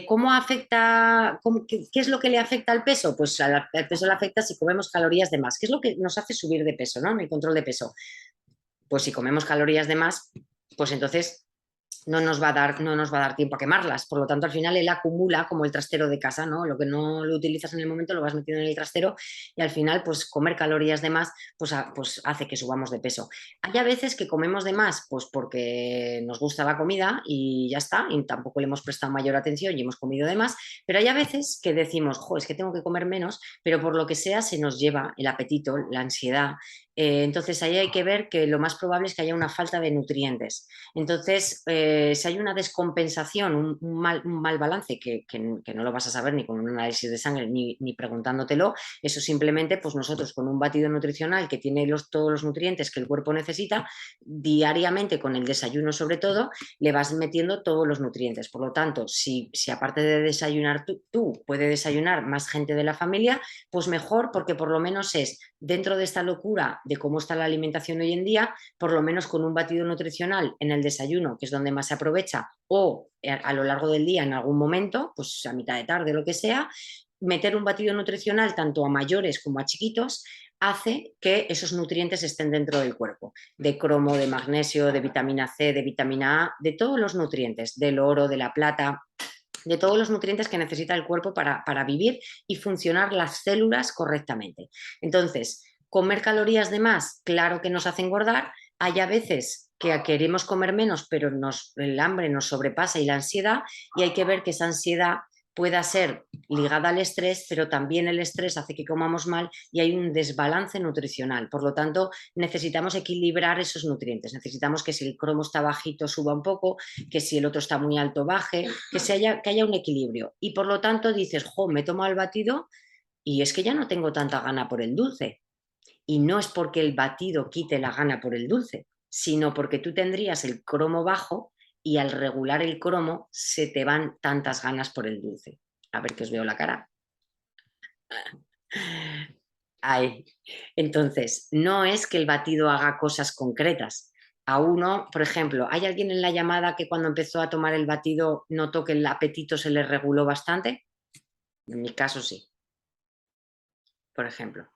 ¿Cómo afecta, qué es lo que le afecta al peso? Pues al peso le afecta si comemos calorías de más. ¿Qué es lo que nos hace subir de peso, ¿no? En el control de peso. Pues si comemos calorías de más, pues entonces no nos va a dar tiempo a quemarlas. Por lo tanto, al final él acumula como el trastero de casa, ¿no? Lo que no lo utilizas en el momento lo vas metiendo en el trastero y al final, pues comer calorías de más, pues hace que subamos de peso. Hay a veces que comemos de más, pues porque nos gusta la comida y ya está, y tampoco le hemos prestado mayor atención y hemos comido de más, pero hay a veces que decimos, jo, es que tengo que comer menos, pero por lo que sea se nos lleva el apetito, la ansiedad. Entonces ahí hay que ver que lo más probable es que haya una falta de nutrientes. Entonces, si hay una descompensación, un mal balance, que no lo vas a saber ni con un análisis de sangre ni preguntándotelo, eso simplemente, pues nosotros con un batido nutricional que tiene todos los nutrientes que el cuerpo necesita, diariamente con el desayuno sobre todo, le vas metiendo todos los nutrientes. Por lo tanto, si aparte de desayunar tú puede desayunar más gente de la familia, pues mejor, porque por lo menos es dentro de esta locura de cómo está la alimentación hoy en día, por lo menos con un batido nutricional en el desayuno, que es donde más se aprovecha, o a lo largo del día en algún momento, pues a mitad de tarde, lo que sea, meter un batido nutricional tanto a mayores como a chiquitos hace que esos nutrientes estén dentro del cuerpo, de cromo, de magnesio, de vitamina C, de vitamina A, de todos los nutrientes, del oro, de la plata, de todos los nutrientes que necesita el cuerpo para vivir y funcionar las células correctamente. Entonces, comer calorías de más, claro que nos hace engordar. Hay a veces que queremos comer menos, pero el hambre nos sobrepasa y la ansiedad, y hay que ver que esa ansiedad pueda ser ligada al estrés, pero también el estrés hace que comamos mal y hay un desbalance nutricional. Por lo tanto, necesitamos equilibrar esos nutrientes. Necesitamos que si el cromo está bajito suba un poco, que si el otro está muy alto baje, que haya un equilibrio. Y por lo tanto dices, jo, me tomo el batido y es que ya no tengo tanta gana por el dulce. Y no es porque el batido quite la gana por el dulce, sino porque tú tendrías el cromo bajo y al regular el cromo se te van tantas ganas por el dulce. A ver que os veo la cara. Ay. Entonces, no es que el batido haga cosas concretas. A uno, por ejemplo, ¿hay alguien en la llamada que cuando empezó a tomar el batido notó que el apetito se le reguló bastante? En mi caso sí, por ejemplo.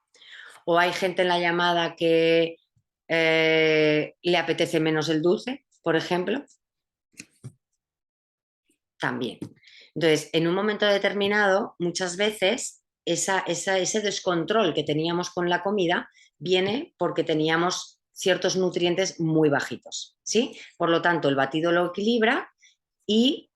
¿O hay gente en la llamada que le apetece menos el dulce, por ejemplo? También. Entonces, en un momento determinado, muchas veces ese descontrol que teníamos con la comida viene porque teníamos ciertos nutrientes muy bajitos, ¿sí? Por lo tanto, el batido lo equilibra y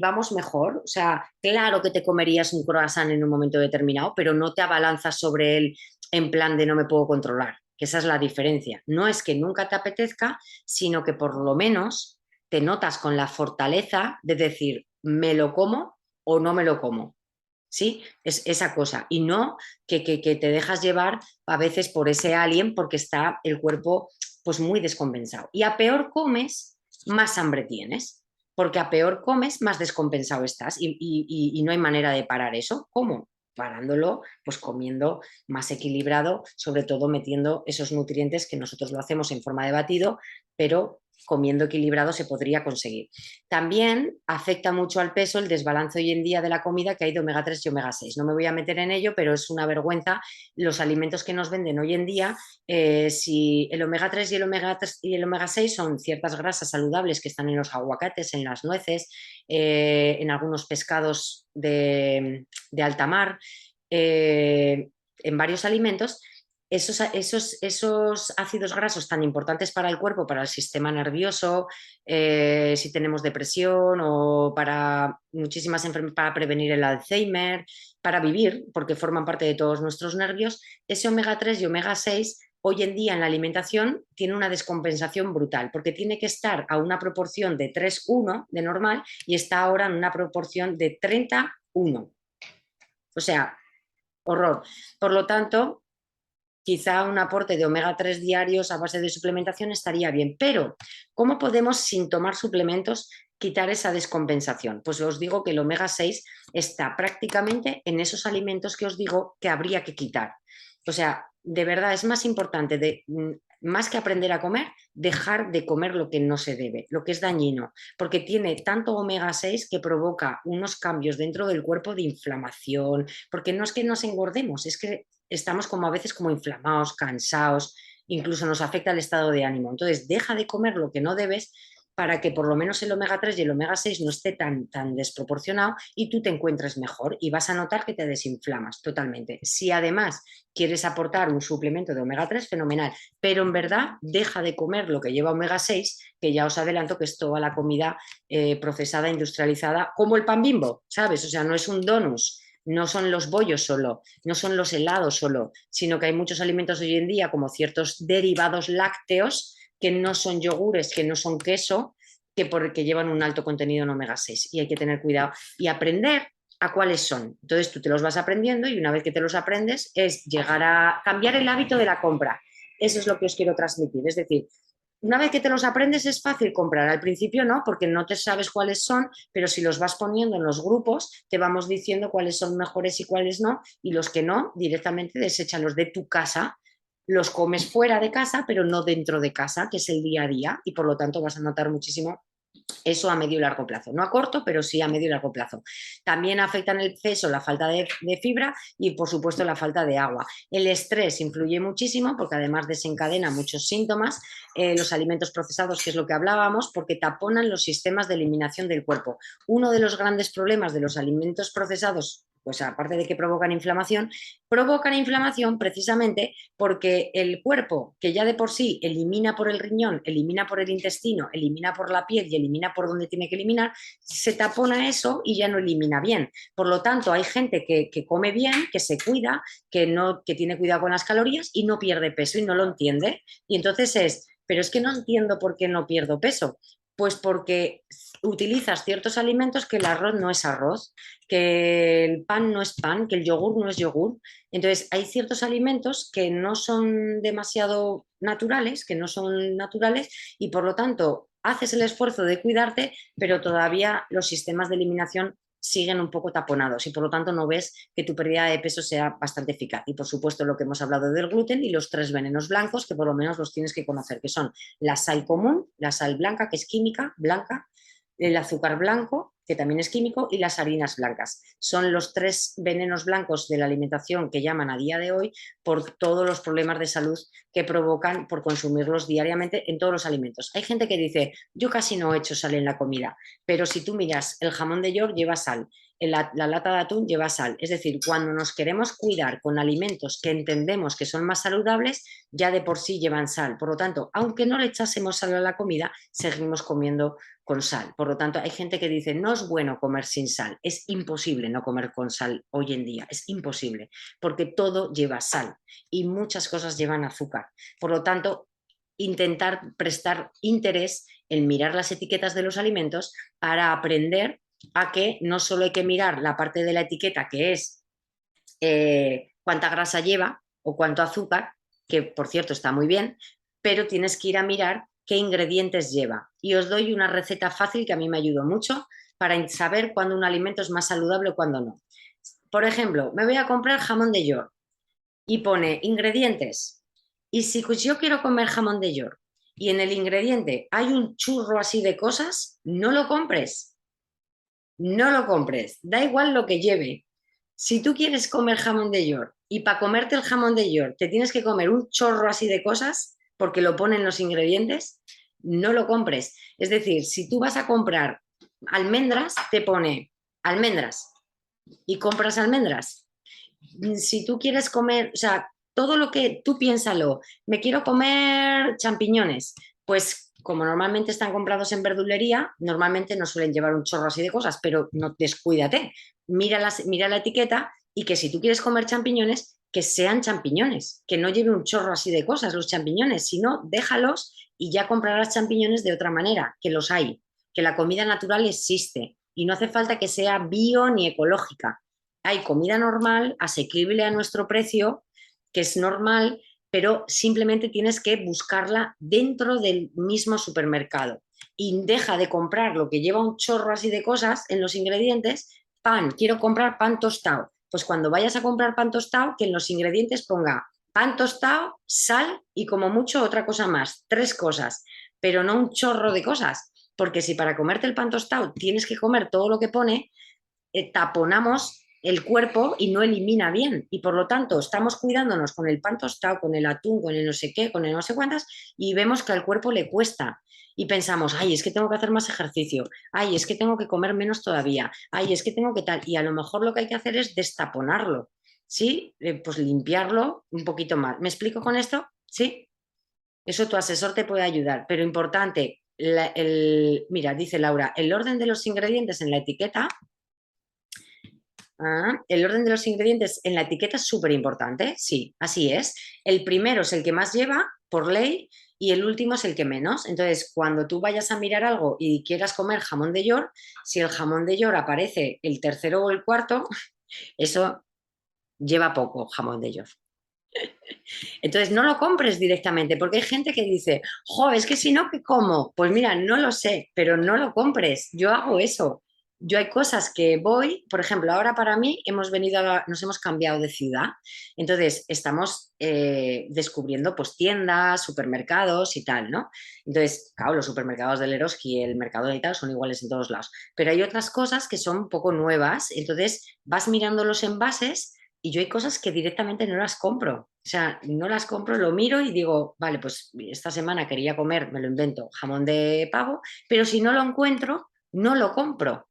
vamos mejor. O sea, claro que te comerías un croissant en un momento determinado, pero no te abalanzas sobre él en plan de no me puedo controlar, que esa es la diferencia. No es que nunca te apetezca, sino que por lo menos te notas con la fortaleza de decir, me lo como o no me lo como. ¿Sí? Es esa cosa. Y no que te dejas llevar a veces por ese alien porque está el cuerpo pues muy descompensado. Y a peor comes, más hambre tienes. Porque a peor comes, más descompensado estás. Y no hay manera de parar eso. ¿Cómo? Parándolo, pues comiendo más equilibrado, sobre todo metiendo esos nutrientes que nosotros lo hacemos en forma de batido, pero comiendo equilibrado se podría conseguir. También afecta mucho al peso el desbalance hoy en día de la comida, que hay de omega 3 y omega 6. No me voy a meter en ello, pero es una vergüenza los alimentos que nos venden hoy en día. Si el omega 3 y el omega 6 son ciertas grasas saludables que están en los aguacates, en las nueces, en algunos pescados de alta mar, en varios alimentos, esos ácidos grasos tan importantes para el cuerpo, para el sistema nervioso, si tenemos depresión o para muchísimas enfermedades, para prevenir el Alzheimer, para vivir, porque forman parte de todos nuestros nervios, ese omega 3 y omega 6 hoy en día en la alimentación tiene una descompensación brutal, porque tiene que estar a una proporción de 3:1 de normal y está ahora en una proporción de 30:1. O sea, horror. Por lo tanto, quizá un aporte de omega 3 diarios a base de suplementación estaría bien, pero ¿cómo podemos, sin tomar suplementos, quitar esa descompensación? Pues os digo que el omega 6 está prácticamente en esos alimentos que os digo que habría que quitar. O sea, de verdad es más importante, más que aprender a comer, dejar de comer lo que no se debe, lo que es dañino, porque tiene tanto omega 6 que provoca unos cambios dentro del cuerpo de inflamación, porque no es que nos engordemos, es que estamos como a veces como inflamados, cansados, incluso nos afecta el estado de ánimo. Entonces, deja de comer lo que no debes para que por lo menos el omega 3 y el omega 6 no esté tan desproporcionado y tú te encuentres mejor y vas a notar que te desinflamas totalmente. Si además quieres aportar un suplemento de omega 3, fenomenal, pero en verdad deja de comer lo que lleva omega 6, que ya os adelanto que es toda la comida procesada, industrializada, como el pan Bimbo, ¿sabes? O sea, no es un donus. No son los bollos solo, no son los helados solo, sino que hay muchos alimentos hoy en día, como ciertos derivados lácteos, que no son yogures, que no son queso, porque llevan un alto contenido en omega 6 y hay que tener cuidado y aprender a cuáles son. Entonces tú te los vas aprendiendo y una vez que te los aprendes es llegar a cambiar el hábito de la compra. Eso es lo que os quiero transmitir. Es decir, una vez que te los aprendes es fácil comprar. Al principio no, porque no te sabes cuáles son, pero si los vas poniendo en los grupos, te vamos diciendo cuáles son mejores y cuáles no, y los que no, directamente deséchalos de tu casa, los comes fuera de casa, pero no dentro de casa, que es el día a día, y por lo tanto vas a notar muchísimo eso a medio y largo plazo. No a corto, pero sí a medio y largo plazo. También afecta en el peso la falta de fibra y, por supuesto, la falta de agua. El estrés influye muchísimo porque además desencadena muchos síntomas. Los alimentos procesados, que es lo que hablábamos, porque taponan los sistemas de eliminación del cuerpo. Uno de los grandes problemas de los alimentos procesados, pues aparte de que provocan inflamación precisamente porque el cuerpo, que ya de por sí elimina por el riñón, elimina por el intestino, elimina por la piel y elimina por donde tiene que eliminar, se tapona eso y ya no elimina bien. Por lo tanto, hay gente que come bien, que se cuida, que tiene cuidado con las calorías y no pierde peso y no lo entiende. Y entonces pero es que no entiendo por qué no pierdo peso. Pues porque utilizas ciertos alimentos que el arroz no es arroz, que el pan no es pan, que el yogur no es yogur. Entonces, hay ciertos alimentos que no son demasiado naturales, que no son naturales y por lo tanto haces el esfuerzo de cuidarte, pero todavía los sistemas de eliminación siguen un poco taponados y por lo tanto no ves que tu pérdida de peso sea bastante eficaz. Y por supuesto lo que hemos hablado del gluten y los 3 venenos blancos, que por lo menos los tienes que conocer, que son la sal común, la sal blanca, que es química, blanca, el azúcar blanco, que también es químico, y las harinas blancas. Son los 3 venenos blancos de la alimentación que llaman a día de hoy por todos los problemas de salud que provocan por consumirlos diariamente en todos los alimentos. Hay gente que dice, yo casi no echo sal en la comida, pero si tú miras, el jamón de York lleva sal, la lata de atún lleva sal. Es decir, cuando nos queremos cuidar con alimentos que entendemos que son más saludables, ya de por sí llevan sal. Por lo tanto, aunque no le echásemos sal a la comida, seguimos comiendo con sal. Por lo tanto, hay gente que dice, no es bueno comer sin sal. Es imposible no comer con sal hoy en día. Es imposible, porque todo lleva sal y muchas cosas llevan azúcar. Por lo tanto, intentar prestar interés en mirar las etiquetas de los alimentos para aprender a que no solo hay que mirar la parte de la etiqueta que es cuánta grasa lleva o cuánto azúcar, que por cierto está muy bien, pero tienes que ir a mirar qué ingredientes lleva. Y os doy una receta fácil que a mí me ayudó mucho para saber cuándo un alimento es más saludable o cuándo no. Por ejemplo, me voy a comprar jamón de York y pone ingredientes. Y si yo quiero comer jamón de York y en el ingrediente hay un churro así de cosas, no lo compres. No lo compres. Da igual lo que lleve. Si tú quieres comer jamón de York y para comerte el jamón de York te tienes que comer un chorro así de cosas porque lo ponen los ingredientes, no lo compres. Es decir, si tú vas a comprar almendras, te pone almendras y compras almendras. Si tú quieres comer, o sea, todo lo que tú piénsalo, me quiero comer champiñones, pues como normalmente están comprados en verdulería, normalmente no suelen llevar un chorro así de cosas, pero no descuídate, mira la etiqueta y que si tú quieres comer champiñones, que sean champiñones, que no lleve un chorro así de cosas los champiñones, sino déjalos y ya comprarás champiñones de otra manera, que los hay, que la comida natural existe y no hace falta que sea bio ni ecológica. Hay comida normal, asequible a nuestro precio, que es normal, pero simplemente tienes que buscarla dentro del mismo supermercado. Y deja de comprar lo que lleva un chorro así de cosas en los ingredientes. Pan, quiero comprar pan tostado. Pues cuando vayas a comprar pan tostado, que en los ingredientes ponga pan tostado, sal y como mucho otra cosa más, 3 cosas, pero no un chorro de cosas, porque si para comerte el pan tostado tienes que comer todo lo que pone, taponamos el cuerpo y no elimina bien. Y por lo tanto, estamos cuidándonos con el pan tostado, con el atún, con el no sé qué, con el no sé cuántas, y vemos que al cuerpo le cuesta. Y pensamos, ay, es que tengo que hacer más ejercicio, ay, es que tengo que comer menos todavía, ay, es que tengo que tal. Y a lo mejor lo que hay que hacer es destaponarlo, ¿sí? Pues limpiarlo un poquito más. ¿Me explico con esto? ¿Sí? Eso tu asesor te puede ayudar, pero importante, mira, dice Laura, el orden de los ingredientes en la etiqueta. El orden de los ingredientes en la etiqueta es súper importante, sí, así es. El primero es el que más lleva, por ley, y el último es el que menos. Entonces, cuando tú vayas a mirar algo y quieras comer jamón de York, si el jamón de York aparece el tercero o el cuarto, eso lleva poco jamón de York. Entonces, no lo compres directamente, porque hay gente que dice, jo, es que si no, ¿qué como? Pues mira, no lo sé, pero no lo compres. Yo hago eso. Yo hay cosas que voy, por ejemplo, ahora para mí nos hemos cambiado de ciudad, entonces estamos descubriendo pues tiendas, supermercados y tal, ¿no? Entonces, claro, los supermercados del Eroski, el Mercadona y tal son iguales en todos lados, pero hay otras cosas que son un poco nuevas, entonces vas mirando los envases y yo hay cosas que directamente no las compro. O sea, no las compro, lo miro y digo, vale, pues esta semana quería comer, me lo invento, jamón de pavo, pero si no lo encuentro, no lo compro.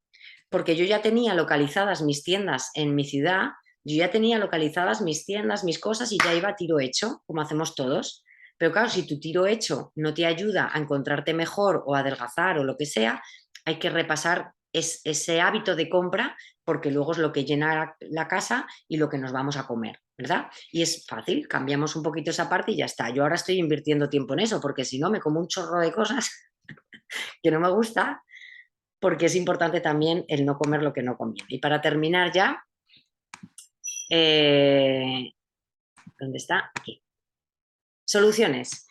Porque yo ya tenía localizadas mis tiendas en mi ciudad, yo ya tenía localizadas mis tiendas, mis cosas y ya iba a tiro hecho, como hacemos todos. Pero claro, si tu tiro hecho no te ayuda a encontrarte mejor o a adelgazar o lo que sea, hay que repasar ese hábito de compra porque luego es lo que llena la casa y lo que nos vamos a comer, ¿verdad? Y es fácil, cambiamos un poquito esa parte y ya está. Yo ahora estoy invirtiendo tiempo en eso porque si no me como un chorro de cosas que no me gusta, porque es importante también el no comer lo que no conviene. Y para terminar ya, ¿dónde está? Aquí. Soluciones.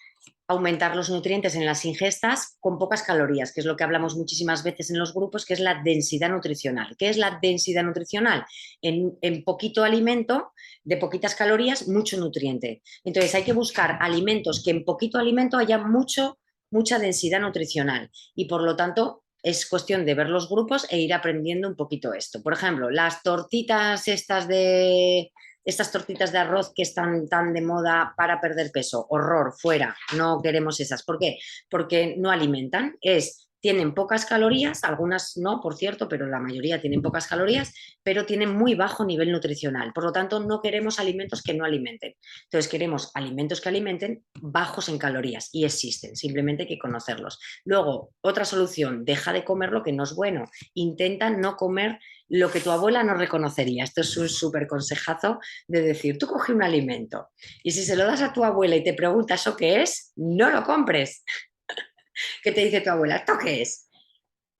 Aumentar los nutrientes en las ingestas con pocas calorías, que es lo que hablamos muchísimas veces en los grupos, que es la densidad nutricional. ¿Qué es la densidad nutricional? En poquito alimento, de poquitas calorías, mucho nutriente. Entonces hay que buscar alimentos que en poquito alimento haya mucha densidad nutricional y por lo tanto es cuestión de ver los grupos e ir aprendiendo un poquito esto. Por ejemplo, las tortitas estas tortitas de arroz que están tan de moda para perder peso, horror, fuera, no queremos esas. ¿Por qué? Porque no alimentan, tienen pocas calorías, algunas no, por cierto, pero la mayoría tienen pocas calorías, pero tienen muy bajo nivel nutricional. Por lo tanto, no queremos alimentos que no alimenten. Entonces, queremos alimentos que alimenten bajos en calorías y existen, simplemente hay que conocerlos. Luego, otra solución, deja de comer lo que no es bueno. Intenta no comer lo que tu abuela no reconocería. Esto es un súper consejazo de decir, tú coge un alimento y si se lo das a tu abuela y te pregunta eso qué es, no lo compres. ¿Qué te dice tu abuela? ¿Esto qué es?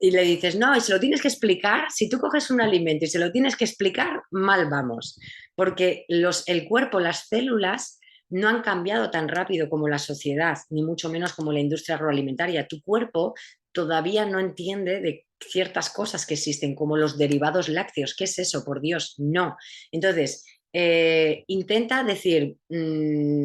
Y le dices, no, y se lo tienes que explicar. Si tú coges un alimento y se lo tienes que explicar, mal vamos. Porque el cuerpo, las células, no han cambiado tan rápido como la sociedad, ni mucho menos como la industria agroalimentaria. Tu cuerpo todavía no entiende de ciertas cosas que existen, como los derivados lácteos. ¿Qué es eso? Por Dios, no. Entonces, intenta decir,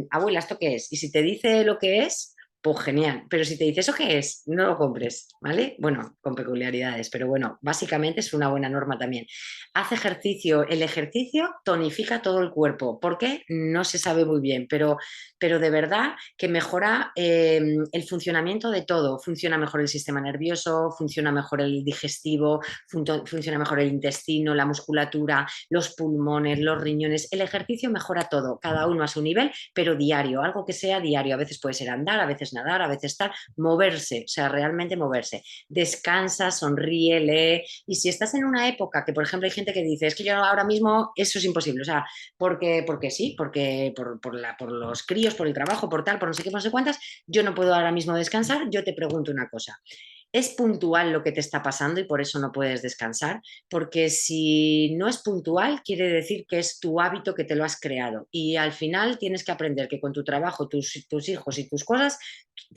abuela, ¿esto qué es? Y si te dice lo que es, pues genial, pero si te dice eso qué es, no lo compres, ¿vale? Bueno, con peculiaridades, pero bueno, básicamente es una buena norma también. Haz ejercicio, el ejercicio tonifica todo el cuerpo, ¿por qué? No se sabe muy bien, pero de verdad que mejora el funcionamiento de todo, funciona mejor el sistema nervioso, funciona mejor el digestivo, funciona mejor el intestino, la musculatura, los pulmones, los riñones, el ejercicio mejora todo, cada uno a su nivel, pero diario, algo que sea diario, a veces puede ser andar, a veces nadar, a veces tal, moverse, o sea, realmente moverse. Descansa, sonríe, lee. Y si estás en una época que, por ejemplo, hay gente que dice, es que yo ahora mismo eso es imposible, o sea, porque sí, porque por los críos, por el trabajo, por tal, por no sé qué, por no sé cuántas, yo no puedo ahora mismo descansar, yo te pregunto una cosa. ¿Es puntual lo que te está pasando y por eso no puedes descansar? Porque si no es puntual, quiere decir que es tu hábito que te lo has creado. Y al final tienes que aprender que con tu trabajo, tus hijos y tus cosas,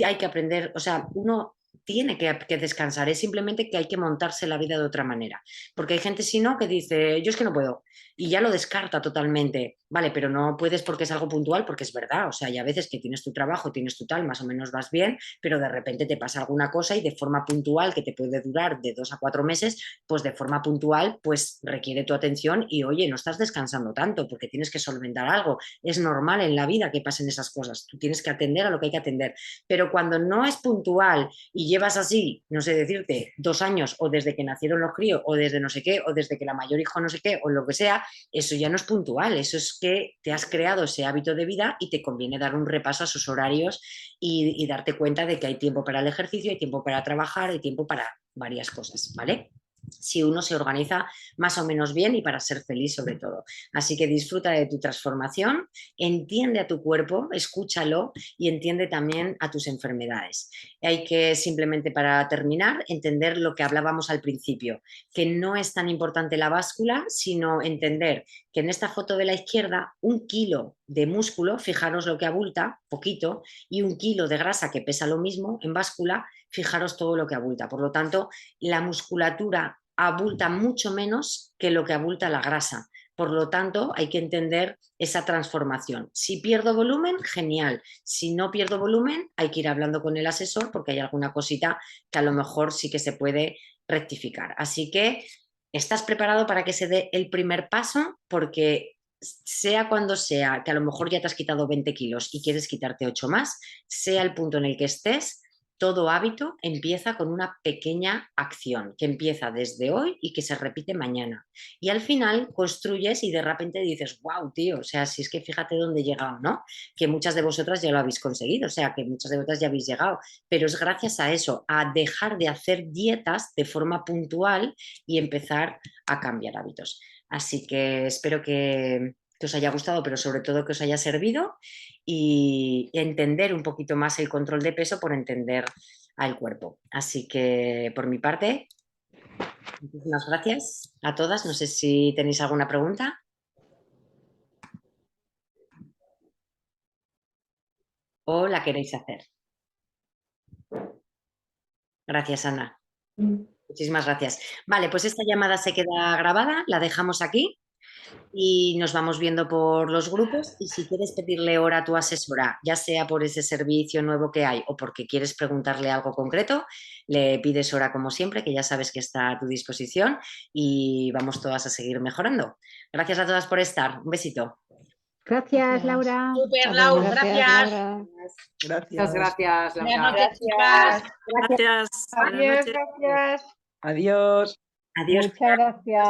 hay que aprender, o sea, uno tiene que descansar, es simplemente que hay que montarse la vida de otra manera. Porque hay gente, si no, que dice, yo es que no puedo. Y ya lo descarta totalmente. Vale, pero no puedes porque es algo puntual, porque es verdad. O sea, hay a veces que tienes tu trabajo, tienes tu tal, más o menos vas bien, pero de repente te pasa alguna cosa y de forma puntual, que te puede durar de 2 a 4 meses, pues de forma puntual, pues requiere tu atención y oye, no estás descansando tanto porque tienes que solventar algo. Es normal en la vida que pasen esas cosas. Tú tienes que atender a lo que hay que atender. Pero cuando no es puntual y llevas así, no sé decirte, 2 años o desde que nacieron los críos o desde no sé qué o desde que la mayor hijo no sé qué o lo que sea, eso ya no es puntual, eso es que te has creado ese hábito de vida y te conviene dar un repaso a sus horarios y darte cuenta de que hay tiempo para el ejercicio, hay tiempo para trabajar, hay tiempo para varias cosas, ¿vale? Si uno se organiza más o menos bien y para ser feliz sobre todo. Así que disfruta de tu transformación, entiende a tu cuerpo, escúchalo y entiende también a tus enfermedades. Hay que simplemente para terminar entender lo que hablábamos al principio, que no es tan importante la báscula, sino entender que en esta foto de la izquierda 1 kilo de músculo, fijaros lo que abulta, poquito, y 1 kilo de grasa que pesa lo mismo en báscula, fijaros todo lo que abulta. Por lo tanto, la musculatura abulta mucho menos que lo que abulta la grasa. Por lo tanto, hay que entender esa transformación. Si pierdo volumen, genial. Si no pierdo volumen, hay que ir hablando con el asesor porque hay alguna cosita que a lo mejor sí que se puede rectificar. Así que, ¿estás preparado para que se dé el primer paso? Porque sea cuando sea, que a lo mejor ya te has quitado 20 kilos y quieres quitarte 8 más, sea el punto en el que estés, todo hábito empieza con una pequeña acción que empieza desde hoy y que se repite mañana. Y al final construyes y de repente dices, wow, tío, o sea, si es que fíjate dónde he llegado, ¿no? Que muchas de vosotras ya lo habéis conseguido, o sea, que muchas de vosotras ya habéis llegado, pero es gracias a eso, a dejar de hacer dietas de forma puntual y empezar a cambiar hábitos. Así que espero que os haya gustado, pero sobre todo que os haya servido y entender un poquito más el control de peso por entender al cuerpo. Así que por mi parte, muchísimas gracias a todas. No sé si tenéis alguna pregunta o la queréis hacer. Gracias, Ana. Muchísimas gracias. Vale, pues esta llamada se queda grabada, la dejamos aquí y nos vamos viendo por los grupos y si quieres pedirle hora a tu asesora, ya sea por ese servicio nuevo que hay o porque quieres preguntarle algo concreto, le pides hora como siempre, que ya sabes que está a tu disposición y vamos todas a seguir mejorando. Gracias a todas por estar. Un besito. Gracias, Laura. Super, Lau, gracias. Laura. Muchas gracias, Buenas Laura. noches, chicas. Gracias. Buenas Adiós, noches. gracias. Adiós. Adiós. Muchas gracias.